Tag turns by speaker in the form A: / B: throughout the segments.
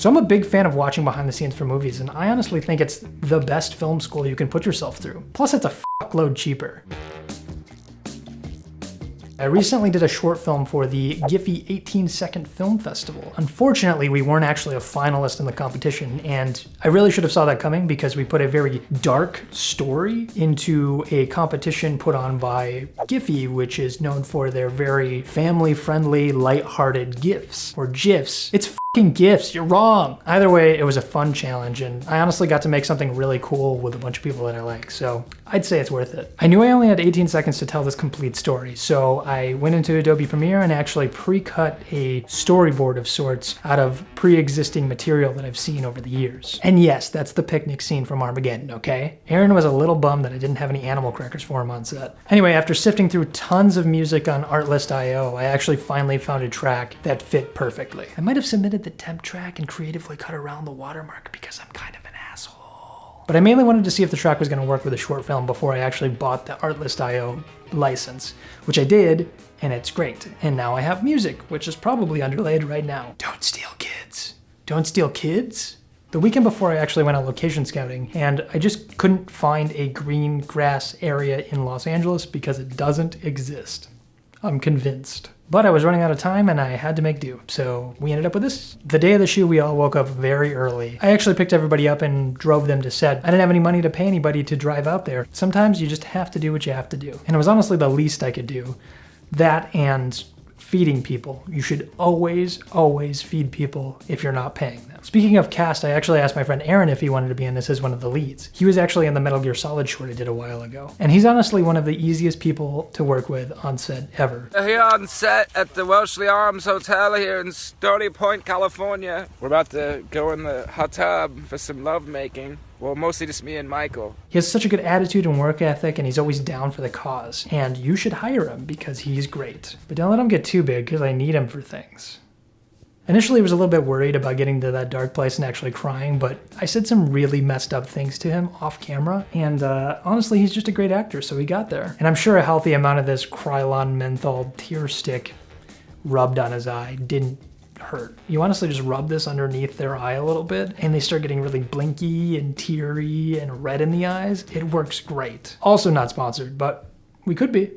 A: So I'm a big fan of watching behind the scenes for movies, and I honestly think it's the best film school you can put yourself through. Plus it's a fuckload cheaper. I recently did a short film for the Giphy 18-Second Film Festival. Unfortunately, we weren't actually a finalist in the competition, and I really should have saw that coming because we put a very dark story into a competition put on by Giphy, which is known for their very family-friendly, light-hearted GIFs, or GIFs. It's fucking GIFs, you're wrong! Either way, it was a fun challenge, and I honestly got to make something really cool with a bunch of people that I like, so I'd say it's worth it. I knew I only had 18 seconds to tell this complete story, so I went into Adobe Premiere and actually pre-cut a storyboard of sorts out of pre-existing material that I've seen over the years. And yes, that's the picnic scene from Armageddon, okay? Aaron was a little bummed that I didn't have any animal crackers for him on set. Anyway, after sifting through tons of music on Artlist.io, I actually finally found a track that fit perfectly. I might have submitted the temp track and creatively cut around the watermark because I'm kind of an asshole. But I mainly wanted to see if the track was going to work with a short film before I actually bought the Artlist.io license, which I did, and it's great. And now I have music, which is probably underlaid right now. Don't steal kids. Don't steal kids? The weekend before I actually went on location scouting, and I just couldn't find a green grass area in Los Angeles because it doesn't exist. I'm convinced. But I was running out of time and I had to make do, so we ended up with this. The day of the shoot, we all woke up very early. I actually picked everybody up and drove them to set. I didn't have any money to pay anybody to drive out there. Sometimes you just have to do what you have to do. And it was honestly the least I could do. That and feeding people. You should always, always feed people if you're not paying them. Speaking of cast, I actually asked my friend Aaron if he wanted to be in this as one of the leads. He was actually in the Metal Gear Solid short I did a while ago. And he's honestly one of the easiest people to work with on set ever.
B: Here on set at the Wellesley Arms Hotel here in Stony Point, California. We're about to go in the hot tub for some love making. Well, mostly just me and Michael.
A: He has such a good attitude and work ethic, and he's always down for the cause. And you should hire him because he's great. But don't let him get too big because I need him for things. Initially, I was a little bit worried about getting to that dark place and actually crying, but I said some really messed up things to him off camera, and honestly, he's just a great actor, so he got there. And I'm sure a healthy amount of this Krylon menthol tear stick rubbed on his eye didn't hurt. You honestly just rub this underneath their eye a little bit, and they start getting really blinky and teary and red in the eyes. It works great. Also not sponsored, but we could be.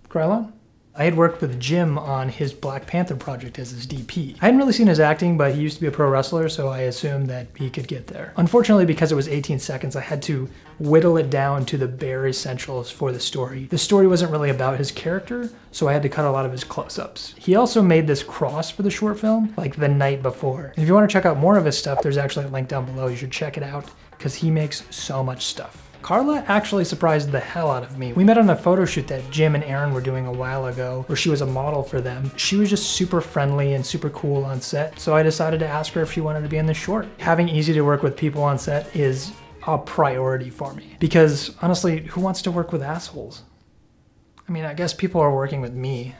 A: Krylon? I had worked with Jim on his Black Panther project as his DP. I hadn't really seen his acting, but he used to be a pro wrestler, so I assumed that he could get there. Unfortunately, because it was 18 seconds, I had to whittle it down to the bare essentials for the story. The story wasn't really about his character, so I had to cut a lot of his close-ups. He also made this cross for the short film, like the night before. And if you want to check out more of his stuff, there's actually a link down below. You should check it out, because he makes so much stuff. Carla actually surprised the hell out of me. We met on a photo shoot that Jim and Aaron were doing a while ago, where she was a model for them. She was just super friendly and super cool on set, so I decided to ask her if she wanted to be in the short. Having easy to work with people on set is a priority for me. Because honestly, who wants to work with assholes? I mean, I guess people are working with me.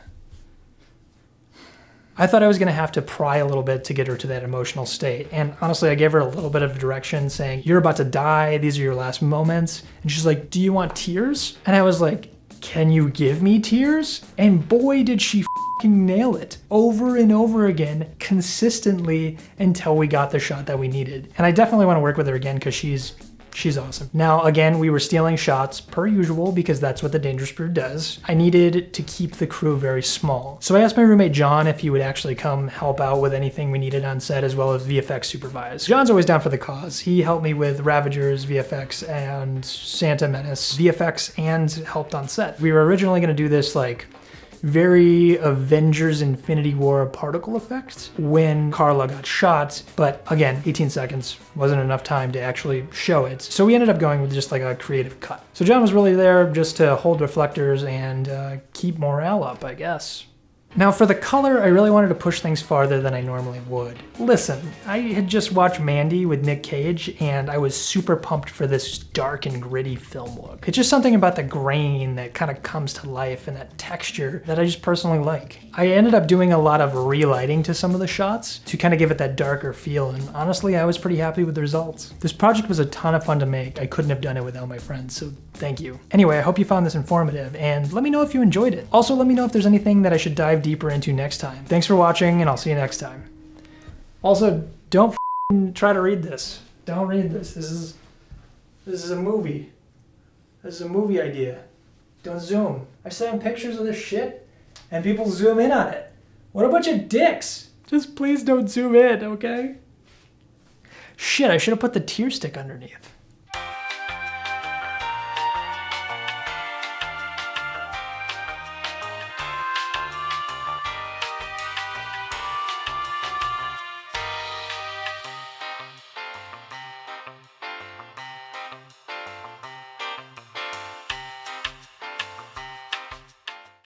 A: I thought I was gonna have to pry a little bit to get her to that emotional state. And honestly, I gave her a little bit of direction saying, you're about to die, these are your last moments. And she's like, do you want tears? And I was like, can you give me tears? And boy, did she fucking nail it. Over and over again, consistently, until we got the shot that we needed. And I definitely wanna work with her again because she's awesome. Now, again, we were stealing shots per usual because that's what the Dangerous Brew does. I needed to keep the crew very small. So I asked my roommate John if he would actually come help out with anything we needed on set, as well as VFX supervise. John's always down for the cause. He helped me with Ravagers, VFX, and Santa Menace VFX, and helped on set. We were originally gonna do this like very Avengers Infinity War particle effect when Carla got shot, but again, 18 seconds wasn't enough time to actually show it. So we ended up going with just like a creative cut. So John was really there just to hold reflectors and keep morale up, I guess. Now for the color, I really wanted to push things farther than I normally would. Listen, I had just watched Mandy with Nick Cage, and I was super pumped for this dark and gritty film look. It's just something about the grain that kind of comes to life and that texture that I just personally like. I ended up doing a lot of relighting to some of the shots to kind of give it that darker feel, and honestly, I was pretty happy with the results. This project was a ton of fun to make. I couldn't have done it without my friends, so thank you. Anyway, I hope you found this informative, and let me know if you enjoyed it. Also, let me know if there's anything that I should dive deeper into next time. Thanks for watching, and I'll see you next time. Also, don't try to read this. Don't read this. This is a movie. This is a movie idea. Don't zoom. I send pictures of this shit, and people zoom in on it. What a bunch of dicks. Just please don't zoom in, okay? Shit, I should have put the tear stick underneath.